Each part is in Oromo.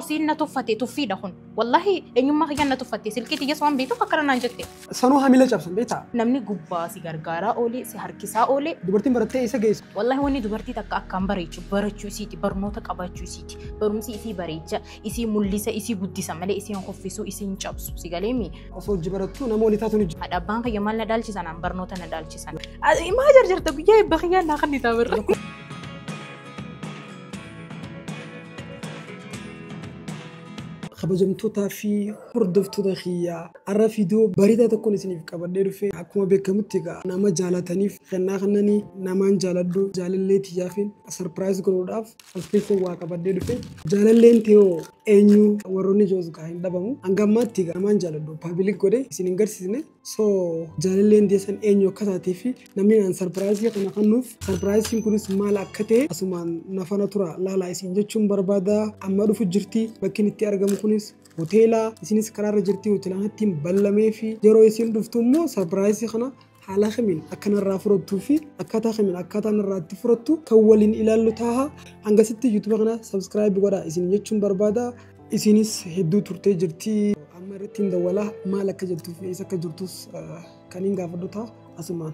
سينا تفتي تفيد هون والله إني ما خيانا تفتي سلكتي يسوان بيتو فكرنا نجتي sanuu hamila cabsan beektaa namni gubbaa si gargaaraa oolee si harkisaa oolee dubartiin barattee isa geessu wallahi wanni dubartii takka akkaan bareechu barachuu isiiti barnoota qabaachuu isiiti barumsi isii bareecha isii mul'isa isii guddisa malee isii hoffisuu isii hin cabsu si galeemi osoo hojii barattuu nama olii taatu ni jira. hadha abbaan kiyya maal na dhaalchisan aan barnoota na dhaalchisan maa jarjarta guyyaa eebba kiyyaan naa kan isaa birra kabajamtootaa fi hordoftoota kiyyaa har'a viidiyoo bareedaa tokkoon isiniif qabadhee dhufe akkuma beekamutti egaa nama jaalataniif kennaa kannanii namaan jaaladhu jaalallee tiyyaafin sarpiraayis godhuudhaaf as keessa waa qabadhee dhufe jaalalleen teeyoo eenyu warroonni joosgaa hin dhabamu hanga ammaatti egaa namaan jaaladhu paabilik godhe isin hin garsiisne so jaalalleen deessan eenyu akka taatee fi namni naan sarpiraayisii kana kennuuf sarpiraayisiin kunis maal akka ta'e asumaan nafana tura laalaa isin jechuun barbaada amma dhufu jirti bakki itti argamu kunis hoteela isinis karaarra jirti hoteelaan ittiin ballamee fi yeroo isin dhuftu immoo sarpiraayisii kana haala kamiin akkanarraa fudhattuu fi akkaataa kamiin akkaataa narraatti fudhattu kan waliin ilaallu ta'a hangasitti yuutuuba kana sabskiraayib godhaa isin jechuun barbaada isinis hedduu turtee jirti amma irratti hin dawwalaa maal akka jirtuu fi eessa akka jirtus kan hin gaafadhu ta'a asumaan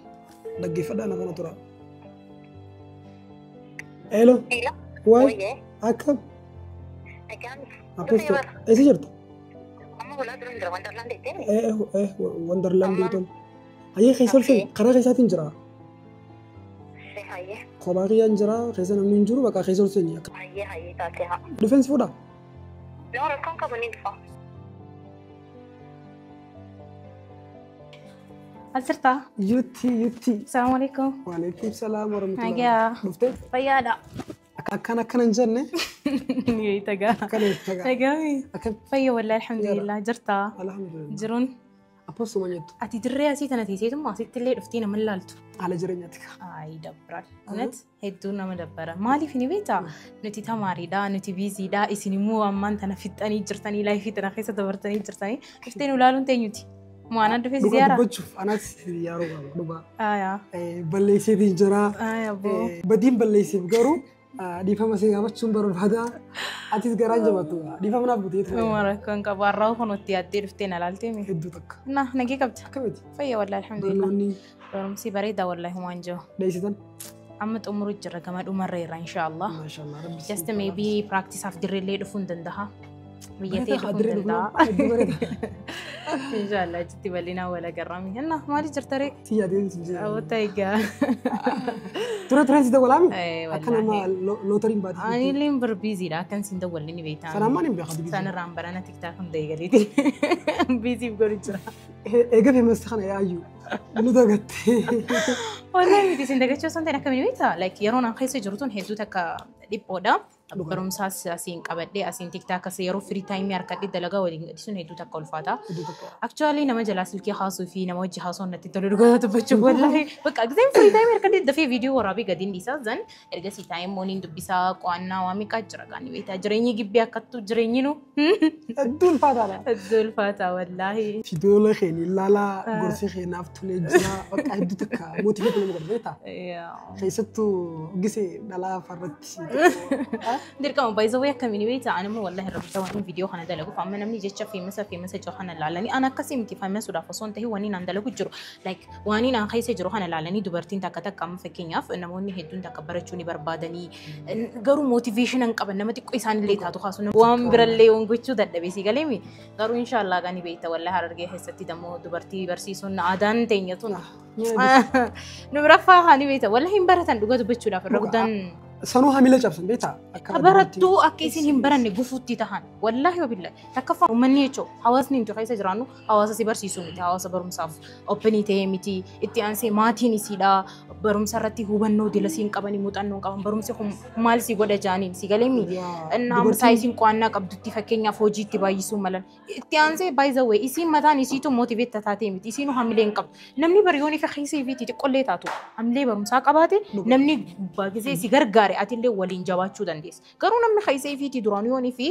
dhaggeeffadhaa nafana tura. Hello. Waay akkam Aposto, ese es cierto. Vamos a hablar de Wonderland de Temi. Wonderland de Temi. Aye, Khaisal se, kara Khaisal tinjara. Se haye. Khobari anjara, Khaisal namin juru, baka Khaisal se niya. Haye, taate ha. Defense fuda. No, rakon ka banin fa. السرطة Yutti. السلام عليكم Waalaikum salam warahmatullahi Hagia. Dhufte? فيادا Akkana hin jenne? يتقى Akkana taga. تقامي Akkam. فيا والله الحمد يلا. لله جرتا Alhamdulillah. جرون Aposto manyettu. أتي دري أسيت أنا تيسيت ما أسيت اللي رفتينا من لالتو Haala jireenyaati. أي دبرة نت هدونا ما دبرة مالي فيني بيتا نتي تماري دا نتي بيزي دا إسيني مو أمان تنا فتني جرتني لا فتنا خيسة دبرتني جرتني رفتين ولالون تينيوتي مو أنا دفع Dhuga زيارة dubbachuuf anaas yaaroo qaba dhugaa. آيا Balleesseetiin jira. آيا بو Badiin balleesseef garuu dhiifama see gaafachuun barbaada. Atis garaan jabaatu. Dhiifama naaf butee ture. مرة كان كبارة وخنوتي أدي رفتين لالتي Hedduu takka. نا نجي كبت Akkamitti? فيا والله الحمد لله Barnoonni برمسي بريدة والله وانجو dheessitan? أمت أمور الجرة كمان أمريرا إن شاء الله Maashaallah rabbi. just maybe practice after اللي دفون دندها بيتي Bareeda دفون hadiree دندها dhufnaa. Hedduu bareeda. إن شاء الله جتي بلينا ولا قرامي هنا مالي جرتري Si yaadeen si jira. أو تايجا Ture si dawwalaami? أي Akka nama والله lootariin baate. أنا اللي بربيزي لا كان سند ولني بيتان Sanaan maaliin beekaa dibiisa? سنة رام برانا تيك تاك هم دايجريتي بيزي بقول جرا Eega feemasta kana yaayyuu. Nu dagattee. والله بيزي سندقة شو سنتين كم بيتا like يرونا خيسة جرتون هيدو تكا ديبودا برمساس أسين كبدي أسين تيك تاك سيرو فري تايم ياركدي دلقا ودين ديسون هيدو تكا الفاتا Hedduu takka. actually nama jalasil ki khasu fi nama wajji hason natti tolu dhugaa tabbachuu wallahi bakka exam free time erga dafee video waraabii gadin dhiisa zan erga si time moniin dubbisaa qo'annaa waa miqaa jira kan beektaa jireenyi gibbii akkattu jireenyi nu Hedduu ulfaataadha. Abdul Fatah wallahi Fiidiyoolee keenya ilaalaa gorsi keenyaaf tolee jira. Bakka hedduu takka mootiveetii nama godha beektaa? Keessattuu gisee dhalaa farratti. dirqama baay'ee akkamiin beektaa anuma wallahi rabbisaa waan video kana dalagu amma namni jecha feemasa johana laalanii ana akkasii miti faamasuudhaaf osoo hin ta'in waan naan dalagu jiru like waan naan keessa jiru kana laalanii dubartiin takka takka amma fakkeenyaaf namoonni hedduun takka barachuu ni barbaadanii garuu motivation hin qaban nama xiqqoo isaanillee taatu kaasu waan birallee waan gochuu dadhabee si galeemi garuu inshallah gani beektaa wallahi harargee keessatti dammoo dubartii barsiisuun aadaan teenyatu nu biraffaa hani beektaa wallahi hin baratan dhugaa dubbachuudhaaf irra guddaan Sanuu hamila cabsan beektaa? barattuu akka isin hin baranne gufuutti tahan wallahi wabillahi takkaffaa uummanni jechuun hawaasni nuti keessa jiraannu hawaasa si barsiisuu miti hawaasa barumsaaf oppenii ta'ee miti itti aansee maatiin isiidha barumsa irratti hubannoo dila siin qabanii muuxannoo qaban barumsi kun maal si godha jaaniin si galeemi nama saayisiin qo'annaa qabdutti fakkeenyaaf hojii itti baay'isuu malan itti aansee by the way isiin mataan isiitu motiveetta taatee miti isiinu hamilee hin qabdu namni bariyoonii fi keessa fi xixiqqollee taatu hamilee barumsaa qabaate namni gubbaa gisee si gargaara gargaare atillee waliin jabaachuu dandeessa. Garuu namni keessee fiitii duraaniyoonii fi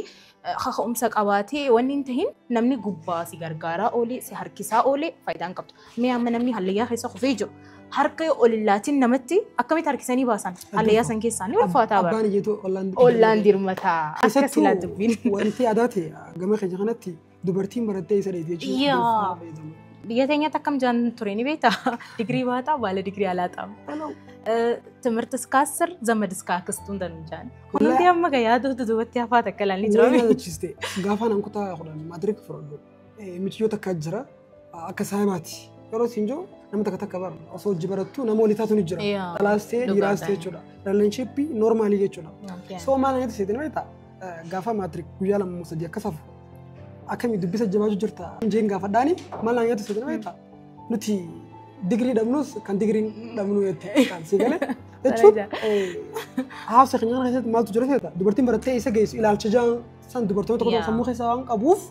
kaka'umsa qabaatee wanni hin tahin namni gubbaa si gargaaraa oolee si harkisaa oolee faayidaan qabdu. Mee amma namni hallayyaa keessa kufee jiru harka olillaatiin namatti akkamitti harkisanii baasan hallayyaa san keessaa ni ulfaataa bara. Abbaan ijeetu Ollaan dirmataa akka silaa dubbiin. Wanti aadaa ta'e gama keenya kanatti dubartiin barattee isa dheedee jechuudha. Biyya teenyatti akkam jaan ture ni beektaa? Digirii baataa baala digirii alaataa. ትምህርት እስከ 10 ዘመድ እስከ አክስቱ እንደንጃን ሁሉም ያመገ ያዱት ዱበት ያፋት ከላል ሊጅራ ቺስቴ ጋፋን አንኩታ ሆዳን ማድሪክ ፍሮዶ ምትዮ ተካጅራ አከሳይማቲ ሮሮ ሲንጆ ነምተ ከተከበር ኦሶ ጅበረቱ ነሞሊታቱን ይጅራ ላስቴ ዲራስቴ ቹዳ ሪሌሽንሺፕ ኖርማሊ ይቹዳ ሶ ማለነት ሲደን ቤታ ጋፋ ማድሪክ ጉያላ ሙሰዲ ከሰፍ አከሚ ድብሰ ጀባጁ ጅርታ እንጂን ጋፋ ዳኒ ማላኛት ሲደን ቤታ ኑቲ degree damnus kan degree damnu yette kan sigale jechuun haasa keenya kana keessatti maaltu jira feeta dubartiin barattee isa geessu ilaalcha jaan san dubartoota tokko sammuu keessaa waan qabuuf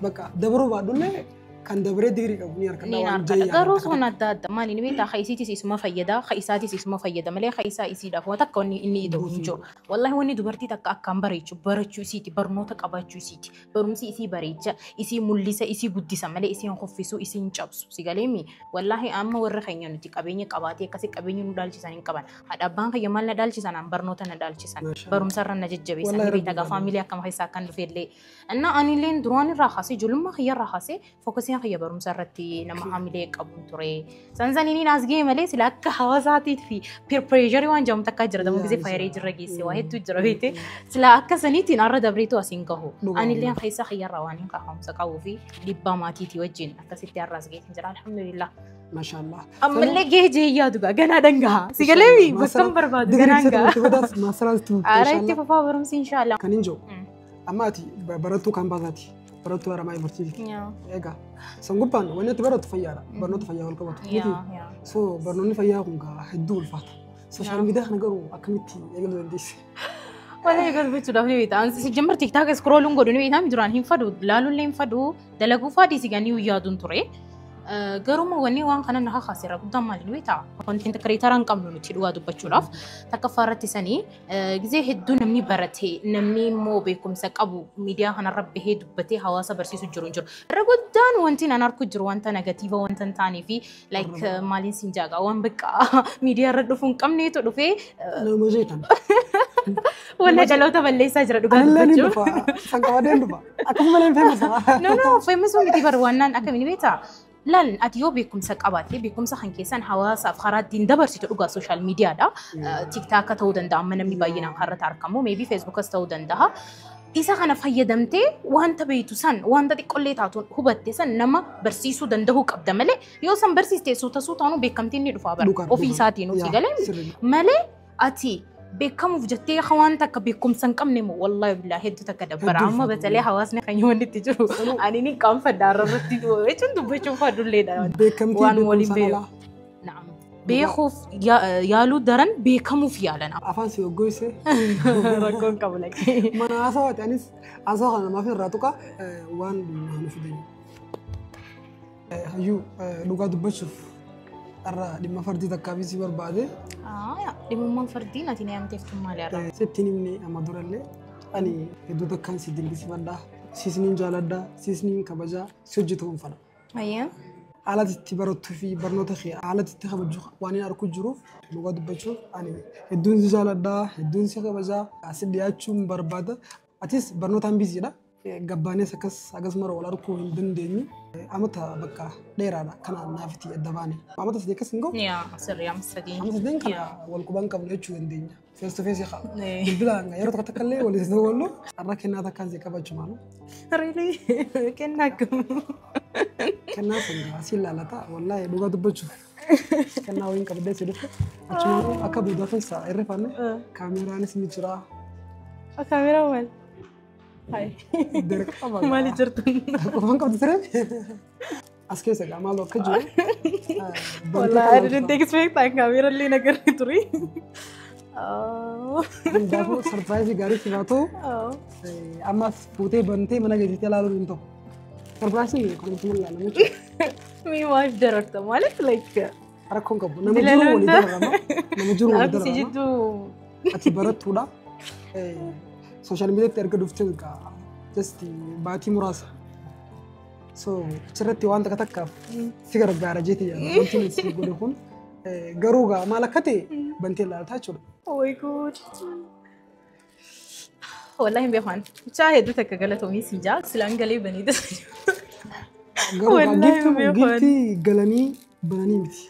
bakka dabaruu baadhullee kan dabaree degree qabu ni harka dhawaan jayyaa garuu sun adda adda maali ni beektaa ka'isiitis isuma fayyada ka'isaatis isuma fayyada malee ka'isaa isiidhaaf waan takka inni ida'u hin jiru wallahi wanni dubartii takka akkaan bareechu barachuu isiiti barnoota qabaachuu isiiti barumsi isii bareecha isii mul'isa isii guddisa malee isiin hoffisuu isiin cabsu sigaleemi wallahi amma warra keenya nuti qabeenya qabaatee akkasii qabeenya nu dhaalchisan hin qaban haadha abbaan kiyya maal na dhaalchisan aan barnoota na dhaalchisan barumsarra na jajjabeessan ni beektaa gaa faamilii akkama keessaa akkan dhufeellee anna anileen duraan irraa kaasee ijoollummaa kiyya irraa kaasee fookasii خيا برم سرتي نما حاملة قبول تري سنزانيني ناس جي ملي سلاك حواساتي في peer pressure وان جام تكاجر دمو بزي فايريج رجيسي واحد تجربيته سلاك سنيتي نارد دبريتو أسينكهو أنا اللي خيسا خيا روانين كهم سكاو في لبا ما تيتي وجين أكاسيتي الراس جيت نجرا الحمد لله ما شاء الله أما اللي جه جي يادوغا جنا دنجا سيجلمي بكم برباد جنانجا ما سرالتو عرفتي بابا برمسي إن شاء الله كنينجو أما تي براتو كان بازاتي براتو أنا ما يمرتيك إيجا سنقبان وانا تبرت فيارا برنوت فيا والكبات سو برنوني فيا كونغا هدو الفات سوشيال ميديا خنقرو أكملتي يقولوا لنديس ولا يقول بيتو دافني بيتا أنت سجمر تيك تاك سكرولون قدوني بيتا مدران هم فدو لالو لين فدو دلقو فادي سيجاني ويادون تري garuma wanni waan kana naha khasira guddaa maali nuita content creatoraan qabnu nuti dhugaa dubbachuudhaaf takka farratti sanii gizee hedduu namni barate namni immoo beekumsa qabu miidiyaa kanarra bahee dubbatee hawaasa barsiisu jiru hin jiru irra guddaan wanti nan arku jiru wanta negatiiva wanta hin taanee fi like maaliin siin jaaga waan bakka miidiyaa irra dhufuun qabneetu dhufee nama jeetan wala jaloota balleessaa jira dhugaa dubbachuu sanqawadeen dhufa akkuma malee famous no famous miti bar wannaan akkamiin beektaa لان أتيو بيكم سكاباتي بيكم سخن كيسان حواس أفخارات دين دبر سيتوقع سوشيال ميديا دا تيك تاك تودن دا من نمي باينا خرط أرقامو ميبي فيسبوك استودن دا إذا خنا فيدمتي وانت بيتو سن وانت دي كل تاتون هو بتسن نما برسيسو دنده قبض ملي يوسم برسيس تيسو تسوتانو بيكمتين رفابر أوفيساتينو تيجالي ملي أتي بكم وجدتي خوانتك بكم سنكم نمو والله بالله هدو تكدبر عما بتلي حواسنا خيون تجرو أني كم فدار رتي ويشون دبشون فدول ليدا وان مولي بيو نعم بيخوف يالو درن بكم وفيالنا أفانسي وجوسه ركون قبلك ما أنا أسوأ تانيس أسوأ أنا ما في راتوكا وان بنفدني هيو لوكا دبشوف أرى لما فردي تكابيسي بربادة لما فردي نتيني أم تفتح مالي أرى ستيني مني أما دور اللي أني هدو تكان سيدين بسي بندا سيسنين جالدا سيسنين كبجا سجتهم فنا أيه على تبرت في برنوت خي على تتخبج واني أركو جروف لوكا دبشوف أني هدون جالدا هدون سكبجا أسدياتشوم بربادة أتيس برنوت أم بيزي دا gabbaanee sakas mara wal arkuu hin dandeenyu amata bakka dheeraadha kana naafiti addabaane amata sadii kas hingo sirrii amsadii amsadeen kana wal quban qabnu jechuu dandeenya face to face yaa bilbilanga yeroo tokko takka illee wal isa wallo arra kennaa takkaan si qabachu maalu really kennaa kennaa sangaa si laalata wallahi dhugaa dubbachuuf kennaa wayin qabdee si dhufe achuma akka buudaa keessa irrefanne kaameraanis ni jira kaameraa wal هاي مالي جرتون وفان كم تسرب أسكيس يا جماعة لو كجوا والله I didn't take expect that كاميرا اللي نقدر تري من دافو سرپرایز गाड़ी की बात हो अम्मा पूते बनते मना गई थी लालो दिन तो सरप्राइज नहीं है कौन सुन लाना मुझे मी वाइफ डायरेक्टर मालिक लाइक अरे कौन कब नमजूर बोली था ना नमजूर बोली था سيجدو ati barattuudha. Sooshaal miidiyaatti erga dhuftee just baatii muraasa. So achirratti waan takkaaf si gargaara jeeti wanti nuti godhe kun garuu maal akka ta'e bantee ilaaltaa jechuudha. Oh my god. Wallahi hin beekan. Bichaa hedduu takka galatoomii si jaa silaan galee banii dha. Garuu giftii galanii bananii miti.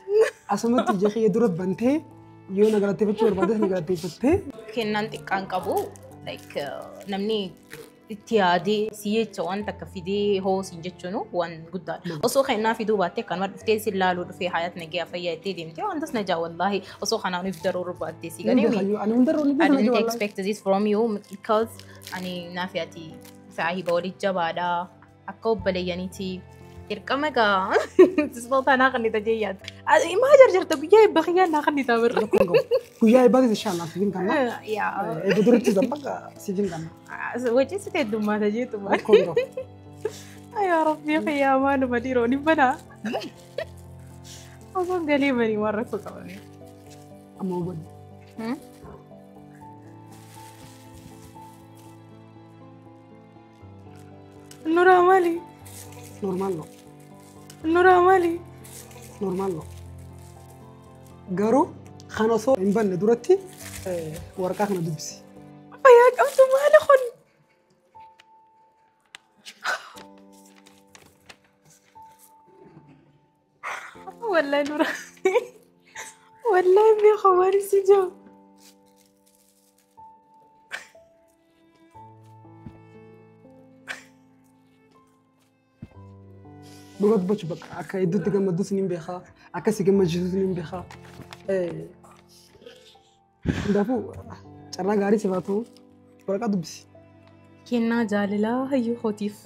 Asumatti jeqee dura bantee yoo nagalateeffachuu barbaades nagalateeffattee. Kennaan xiqqaan qabu namni itti yaadee si jecha waan takka fidee hoosiin jechuun waan guddaadha. Osoo kennaa fiduu baattee kanuma dhuftee si laaluu dhufee hayaat nagee fayyaa itti deemtee wantas na jaa wallahi osoo kanaan if daruu barbaaddee si galee. I didn't expect this from you because ani naaf yaati saahiba walitti jabaadha akka obbaleeyyaniiti. Dirqama gaa tisboota naa kan itti jeeyyaat. Maa jarjarta guyyaa eebba kiyyaa naa kan itti abarra. Guyyaa eebbaa keessa inshallah sifin kanna. Eebba duritti zambaga sifin kanna. Wajji si teddummaata jeetu maal. Yaa rabbii kiyyaa maaluma dhiiroo ni banaa. Osoo galee banii waan rakkoo qabame. Amma hubani. Nuraa maali? Normal no. Nuraa maali? Normal no. Garuu kan osoo hin banne duratti waraqaa kana dubbisi. Fayyaa qabdu maali kun? Wallahi Nuraa. Wallahi beeka waan si jaa. Dhugaatu bachu bakka akka hedduutti gammaddus ni beekaa akka si gammachiisus ni beekaa. Hundaafuu carraa gaarii siif haa ta'u waraqaa dubbisi. Kennaa jaalalaa hayyuu hootiif.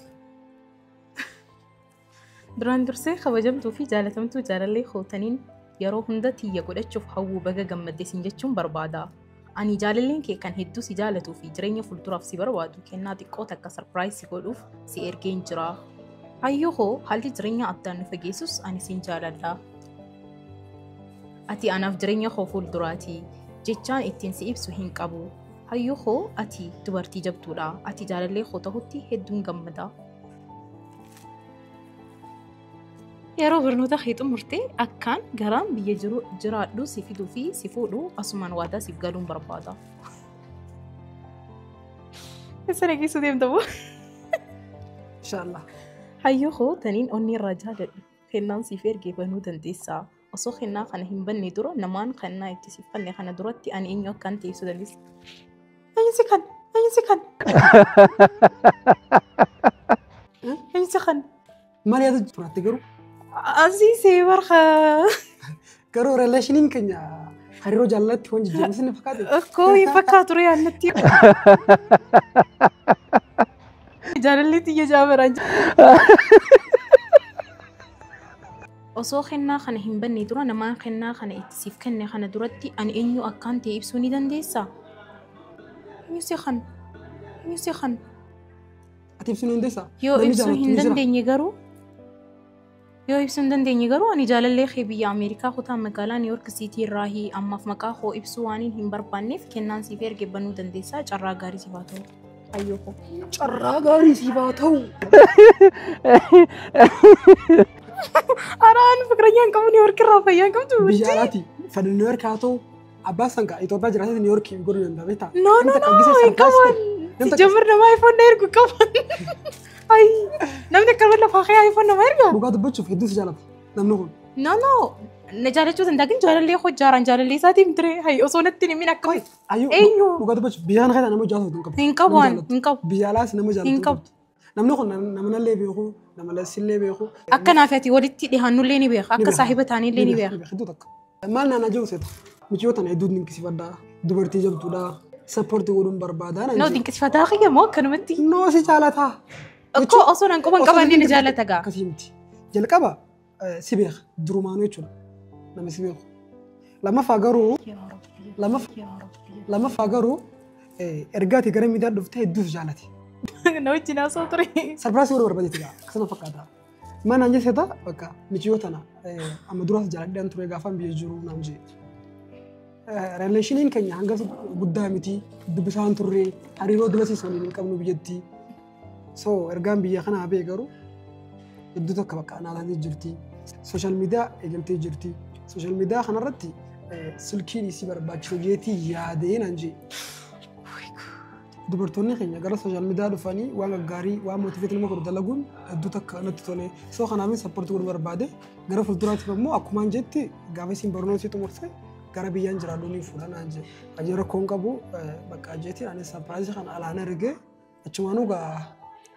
Duraan dursee kabajamtuu fi jaalatamtuu jaalallee hootaniin yeroo hunda tiyya godhachuuf hawwuu baga gammaddee siin jechuun barbaada. Ani jaalalleen kee kan hedduu si jaalatuu fi jireenya fuulduraaf si barbaadu kennaa xiqqoo takka sarpiraayis si godhuuf si ergeen jira. Hayyuu hoo haalli jireenya addaan nu fageessus ani siin jaaladha. Ati anaaf jireenya koo fuulduraati. Jechaan ittiin si ibsu hin qabu. Hayyuu hoo ati dubartii jabduudha. Ati jaalallee koo ta'utti hedduun gammada. Yeroo barnoota kee xumurtee akkaan garaan biyya jiraadhu si fiduu fi si fuudhu asumaan waadaa siif galuun barbaada. Isa dhageessuu deemta moo? Inshallah. Hayyuu hoo taniin onni irraa jaaladhu. Kennaan siif ergee banuu dandeessaa. Osoo kennaa kana hin banne dura namaan kennaa itti siif kenne kana duratti ani eenyu akkaan teessuu dandeessa. Eenyusi kan? Eenyusi kan? Eenyusi kan? Maal yaada turaatte garuu? Asiisee barka. Garuu reeleeshiniin keenya hariiroo jaalalatti waan jijjiiramu ni fakkaate. Akkoo hin fakkaatu re'aannatti. Jaalalli xiyya jaabaraan. Osoo kennaa kana hin banne dura namaan kennaa kana itti siif kenne kana duratti ani eenyu akkaan ta'e ibsuu ni dandeessaa? Eenyusi kan? Eenyusi kan? Ati ibsuu ni dandeessaa? Yoo ibsuu hin dandeenye garuu? Yoo ibsuu hin dandeenye garuu ani jaalallee kee biyya Ameerikaa kutaa magaalaa New York City irraahi ammaaf maqaa koo ibsuu waan hin barbaanneef kennaan siif erge banuu dandeessaa carraa gaarii siif haa ta'u. Hayyuu koo. Carraa gaarii siif haa ta'u. Araan fikranyaan qabu New York irraa fayyaan qabdu. Biyya alaati fadhi New York haa ta'u abbaa sangaa Itoophiyaa jiraatee New York godhuu danda'a beektaa? No hin qaban. Si jamar nama iPhone ergu qaban. Ay namni akka lafaa kee iPhone nama erga. Dhugaa dubbachuuf hedduu si jaalata namni kun. No na jaalachuu danda'a gin jaalallee hojjaaraan jaalallee isaatiin ture hay osoo natti himin akka eenyu. Dhugaa dubbachuuf biyyaan kana nama jaalatu hin qabu. Hin qabu. Biyya alaas nama jaalatu hin qabu. Namni kun nama nallee beeku nama lassillee beeku. Akka naafati walitti dhihaannullee ni beeka akka saahiba taanillee ni beeka. Hedduu takka. Maal naannaa jiru seeta. Michoota hedduu dinqisiifadhaa dubartii jabduudha sappoortii godhuun barbaada. No dinqisiifataa kiyya moo akkanumatti. No si jaalataa. Akkoo osoo nan quban qabanne ni jaalata gaa. Akkasii miti. Jalqaba si beeka durumaanuu jechuudha. Nama si beeku. Lammaffaa garuu ergaati gara miidiyaa dhuftee hedduu si jaalate. Na wajjin haasoo ture. Sarpiraasii godhuu barbaadeeti gaa akkasuma fakkaata. Mana anjeseeta bakka michiyoo tana amma duraas jaaladhaan ture gaafaan biyya jiru naam jee. relationiin keenya hanga guddaa miti dubbisaan turre hariiroo dubasiisan hin qabnu biyyatti so ergaan biyya kanaa bee garuu iddoo tokko bakka anaatanii jirti social media eegaltee jirti social media kanarratti silkiin isii barbaachisu jeetii yaadeen anje dubartoonni keenya gara social media dhufanii waan gaggaarii waan motiveetii nama godhu dalaguun iddoo tokko natti tole so kanaafis sappoortii godhu barbaade gara fuulduraatiif ammoo akkumaan jetti gaafa isiin barnoota xumurte gara biyyaan jiraadhuun fuudhanaa je ajira koon qabu bakka jeetiin ani surprise kan alaana ergee achumaanuu gaa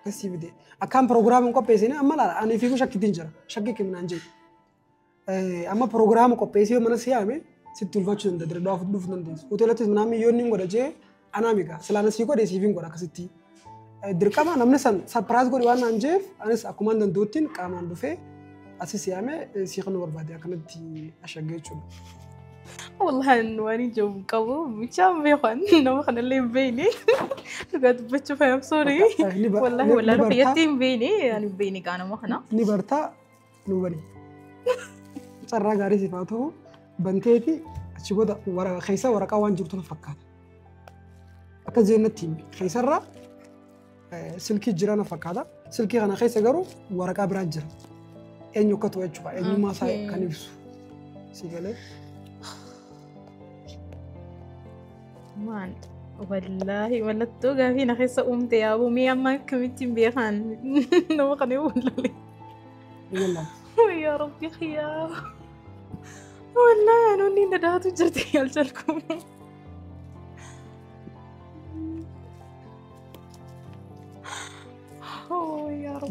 kasii fide akkaan proogiraamiin qopheessine amma laala ani fiiguu shakkitiin jira shakkii kennaan je amma proogiraama qopheessee mana siyaame sitti ulfaachuu danda'a dira dhaafu dhufu dandeessu hoteelattis naamni yoo inni godha jee anamika selana si godhe siifin godha akkasitti dirqama namni san surprise godhi waan naan jeef anis akkumaan danda'uttiin qaamaan dhufee asis siyaame sii kan barbaade akkanatti ashagee jechuudha. والله واني جو قبو مشان بيخون نو خنا اللي بيني قاعد بتشوف يا سوري والله ولا رفيتين بيني يعني بيني كانوا ما خنا نبرتا نوبني صرا غاري صفاته بنتيتي اشبودا ورا خيسه ورقه وان جبتو فكات akka zeenatti keesarra silkii jirana fakkaata silkii kana keessa garuu waraqaa biraa jira eenyu akka ta'u jechuudha eenyummaa isaa kan ibsu si galee maan wallahi wallattoo gaafii na keessa uumte yaabuu mee amma akkamittiin beekan nama kana wallahi yaa rabbi xiyaa wallahi anoonni nadaatu jirti yaalchalku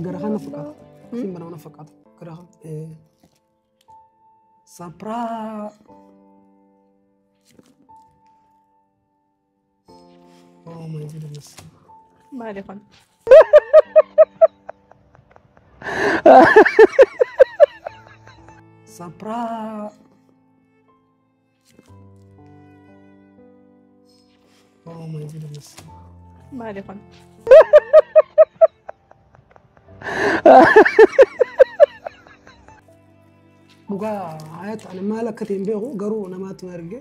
gerakan fakat simpan mana fakat gerakan sapra oh my goodness maafan sapra oh my goodness maafan buka hayat ana mala katin beego garu namatu erge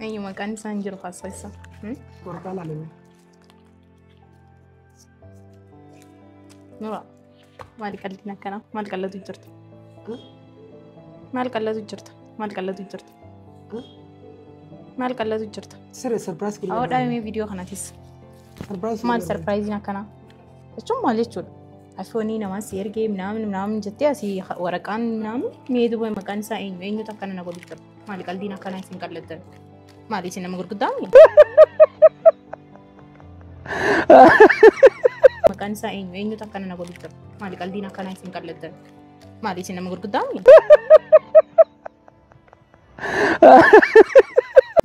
ayu makan sanjir khasisa korkala leme nura mali kalina kana mal kalladu jirta mal kalladu jirta mal kalladu jirta mal kalladu jirta sere surprise kulu awda mi video khanatis surprise mal surprise na kana እሱም ማለት ነው አፎኒ ነማስ የርጌ ምናምን ጀቴ አሲ ወረቃን ምናምን ሜዱ ወይ መቃንሳ እኙ ተከነ ነገሩ ይጥር ማለት ቀልዲና ከና ሲንቀለደ ማለት ነው መጉርጉዳም መቃንሳ እኙ ተከነ ነገሩ ይጥር ማለት ቀልዲና ከና ሲንቀለደ ማለት ነው መጉርጉዳም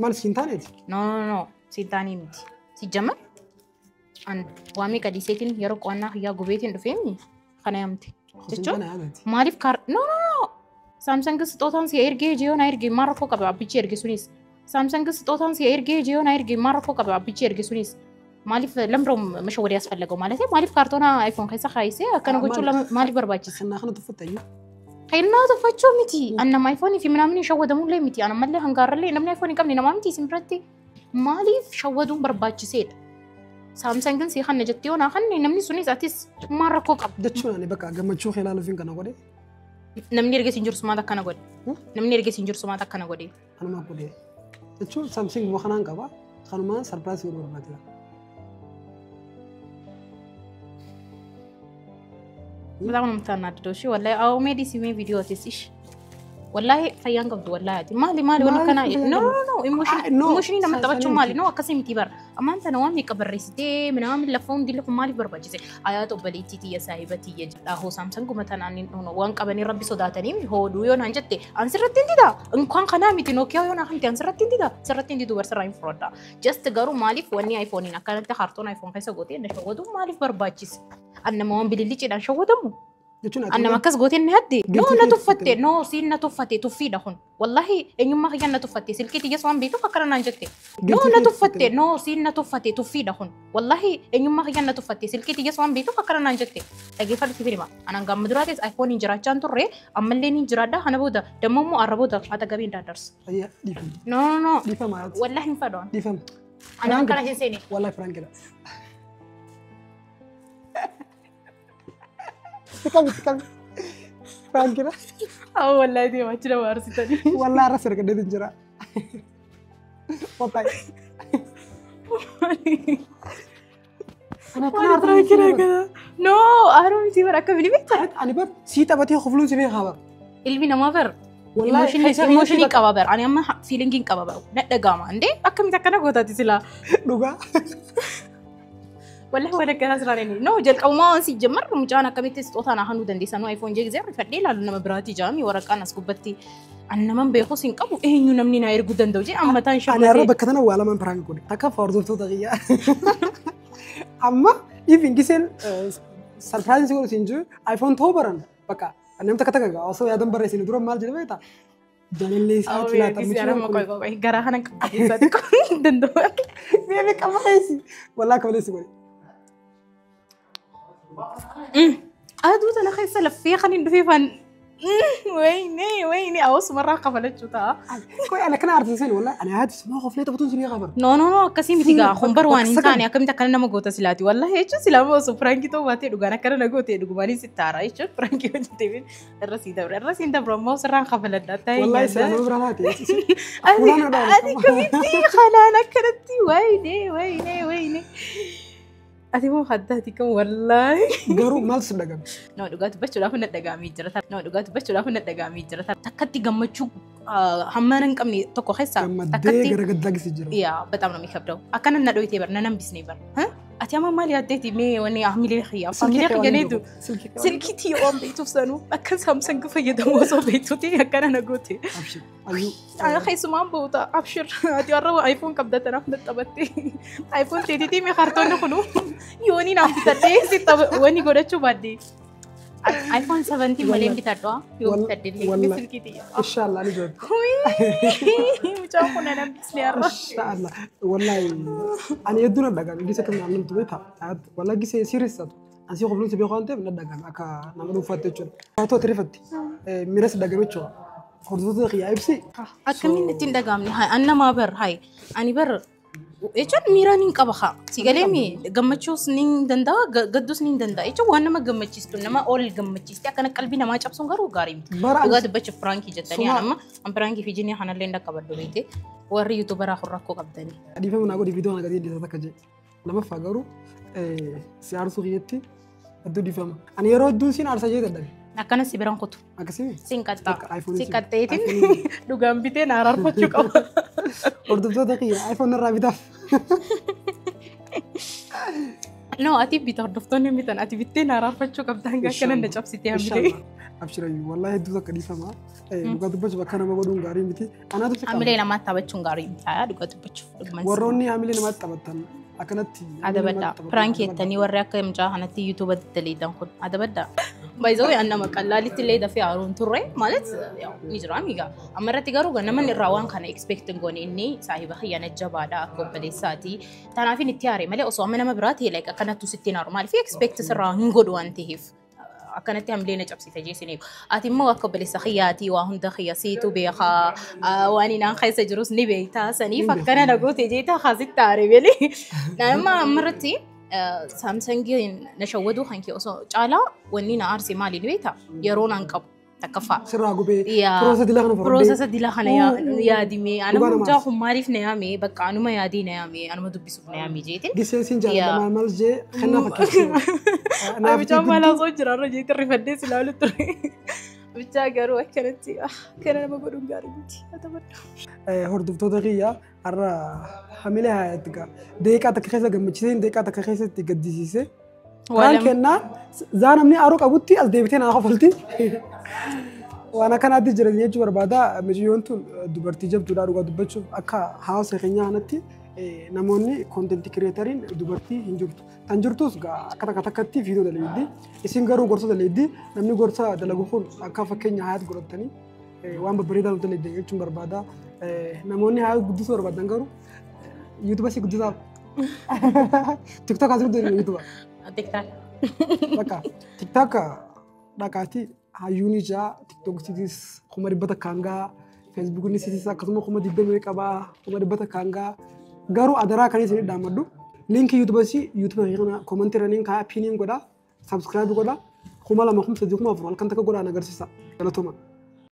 ማለት ሲንታኔት ኖ ሲንታኔ ምት ሲጀመር an wami kadi setin yaro qonna ya gubetin dufemi kana yamti jecho malif kar no samsung stotan si erge jeo na erge marko ka abichi erge sunis samsung stotan si erge jeo na erge marko ka abichi erge sunis malif lamro mashawari yasfalego ማለት malif kartona iphone kaysa khayse akana gochu malif barbachis እና خنا تفتዩ خيلنا تفچو miti anna iphone fi ምናምን ይሸወደሙ ላይ miti ana malle hangarle namni iphone ይቀምኒ namamti simprati malif shawodun barbachise سامسونج سي خن جتيونا خن نمني سونيس اتيس ماركو قب دچونا ني بقى گمچو خلال فين كنا غودي نمني رگي سينجور سما تكنا غودي نمني رگي سينجور سما تكنا غودي انا ما غودي دچو سامسونج وخنان قبا خنما سرپرایز يور برباتلا بلا ما متناددوشي والله او ميدي سي مي فيديو تسيش والله فيان قبض والله مالي وانا كان نو ايموشني لما تبچو مالي نو قسم تيبر اما انت نوامي كبريستي من عامل لفون دي لكم مالي برباجي ايات وبليتي تي يا صاحبتي يا هو سامسونج متن انو وان قبني ربي صداتني هو دو يون انجتي انسرت انتدا ان كان خنامتي نوكيا يون انت انسرت انتدا سرت انتي دو ورسراين فرودا جست غارو مالي وني ايفون ان كانت خارطون ايفون كيسا غوتي ان شودو مالي برباجي ان موان بليلي دان شودمو أنا ما كاس قوتي نهدي نو نتوفتي نو سين نتوفتي تفيد أخون والله إن يوم ما خيان نتوفتي سلكي تيجي سوام بيتو فكرنا نجتي نو نتوفتي نو سين نتوفتي تفيد أخون والله إن يوم ما خيان نتوفتي سلكي تيجي سوام بيتو فكرنا نجتي أجي فرد كثير ما أنا قام مدراتي آيفون إنجرا كان ترى أما اللي إنجرا ده أنا بودا دمهم أربودا هذا قبين دادرس هي ديفهم نو ديفهم والله نفدون ديفهم أنا كنا جنسيني والله فرانك كده كم فرانك كده والله دي ما ترى وارثتني والله راسك كده دينجرا والله أنا أنا كده نو أهرب يصير أكمل بيتها أنا بس سيتا بتي خفلون سبيه خبر ilmi nama bar والله emotion qaba bar ani amma feeling qaba bar nadhagama ande akkam takkana gootati sila dhuga wallahi wala kana sirani no jalqawma si jamar mujana kamitti sitotana hanu dandisanu iphone je gizar fadde lalu nama birati jami waraqan askubbatti annaman beeku sin qabu ehnu namni na irgu dandaw je amma tan shaqo ana rabba katana wala man prank kuni taka fardurto daqiya amma even gisel surprise ko sinju iphone thobaran baka أنا متى كتاعك أصلا يادم برا سين دورم مال جدوى تا جانلي ساعات لا تمشي أنا ما كوي جرا هنا كذي ساتي كون دندو بيبي كم خيسي والله كم ليس قولي أدو أنا خيسة لفيا خلينا ندفي فن ويني أوس مرة قبلت شو تا كوي أنا كنا عارف سين والله أنا هاد اسمه خفلة بتون سني خبر نو كسيم تيجا خمبر وان إنسان يا كم تكلنا ما قوت سلاتي والله هيك سلام وصو فرانكي تو باتي دوغانا كنا قوت دوغماني ستارة هيك فرانكي وجدتين الرسين ده برمو سران خفلت داتا والله سلام برهاتي أدي كميتي خلانا كرتي ويني أتي مو خدتي كم والله قرو مال صدقم نو دوغات بس ولا فنت دغامي جرتا نو دوغات بس ولا فنت دغامي جرتا تكتي غمچو همانن قمني تكو خيسا تكتي غرغد لاغ سجرو يا بتام نو ميكبدو اكن ندويتي بر ننم بس نيبر ها أتي أما مالي أديتي مي وني أعملي خيا فكني خجنيدو سلكتي يوم بيتو سانو أكن سامسونج فيدا وصو بيتو تي أكن أنا قوتي أبشر أيو أنا خيس ما بوتا أبشر أتي أروح آيفون كبدا ترى نتبتي آيفون تيتي مي خرطون نخلو يوني نام بتدي ستة وني قرأت شو بدي آيفون 17 ملين بتدوا يوم بتدي لي سلكتي إن شاء الله نجود مجاوبنا أنا بسني إن شاء الله والله أنا يدونا دعان جيسة كنا نعمل تويتها والله جيسة سيريس أنا سيخو فلوس بيخوانته من دعان أكا نعملوا فاتيشون فاتو تريفتي ميراس دعان بيتشوا خذوه تغيا إبسي أكمل تندعامني هاي أنا ما بر هاي أنا بر إيشان ميرانين كبخا سيجاليمي جمتشوس نين دندا قدوس نين دندا إيشو وانا ما جمتشيستو نما أول جمتشيستي أكنا قلبي نما جابسون غارو غاريم بقى بتش فرانكي جتاني أنا أم فرانكي في جيني حنا ليندا كبردو بيتي وري يوتيوبر آخر ركو قبضني أدي فهم نقول فيديو أنا قديم دي تذكر لما فاجرو سيارة سوغيتي أدو دي فهم أنا يرود دوسين على سجيد الدنيا أكنا سيبران كتو أكسي سينكتا يتين دوغام بيتين عرار فتشوك وردو دقيقة آيفون الرابطة نو أتي بيتردفتوني ميتان أتي بيتين عرار فتشوك أبدان كنا نجاب سيتي همي أبشري والله يدو ذكر فما دوغا دبج بكنا ما بدون غاري متي أنا دو عملي لما تابتشون غاري متايا دوغا دبج وروني عملي لما تابتن أكنتي هذا بدأ فرانكي التاني وراك مجاهنتي يوتيوب التليدان خد هذا بدأ بايزوي أنا مقالة تليدا في عرون ترى مالت نجراميجا أمرة تجارو أنا من الروان كان إكسبكتنغوني إني صاحبة خيانة جبادة كوبلي ساتي تنافين التياري مالي أصلا من مبراتي لك أكنت 60 نورمال في إكسبكت سرّا هنقول وانتهيف أكنت عملينا جبسي تجيسني أتي ما كوبلي سخياتي وهم دخياسيتو بيخا واني نان خيس جروس نبيتا سني فكنا نقول تجيتا خازت تاري بلي نعم مرتي سامسونج نشودو خانكي أصلا جالا وني نارسي مالي نبيتا يرون أنكب تكفى سراغو بي بروسس دي لخنا يا ديمي أنا مجاهم معرف نيامي بقى أنا ما يادي نيامي أنا ما دبي نيامي جيتين جيسين جالا ما مالجي خلنا فكر أنا بجام على صوجر أنا جيت الرفدي سلالة تري بتجارو كانتي كنا ما بقولون قاربتي أتمنى هردفتو دقيقة أرى حملها تكا ديكا تكخيسة جمتشين ديكا تكخيسة تقدسيسة وأنا كنا زانا مني أروك أبوتي أز ديبتين أنا خفلتي وأنا كان أدي جريدة جوار بعدا مجيونتو دبرتي جب تدارو قد بتشوف أكا هاوس خنيا هنتي namoonni content creatorin dubartii hin jirtu. Tan jirtus akka takkatti viidiyoo dalayddi. Isin garuu gorsa dalayddi. Namni gorsa dalagu kun akka fakkeenya hayaat godhatanii waan babbareedaa nuti dalayddan jechuun barbaada. Namoonni hayaat guddisuu barbaadan garuu YouTube si guddisaaf. TikTok asirra deemu YouTube. TikTok. Bakka TikTok dhaqaati hayyuun ijaa TikTok sitis kuma dhibbata kaangaa Facebook ni sitis akkasuma kuma dibbamee qabaa kuma dhibbata kaangaa garuu adaraa kan isin dhaamadhu linkii YouTube si YouTube kana comment running kaa pinin godha subscribe godha kuma lama kuma sadii kuma afur kan takka godha agarsiisa galatuma.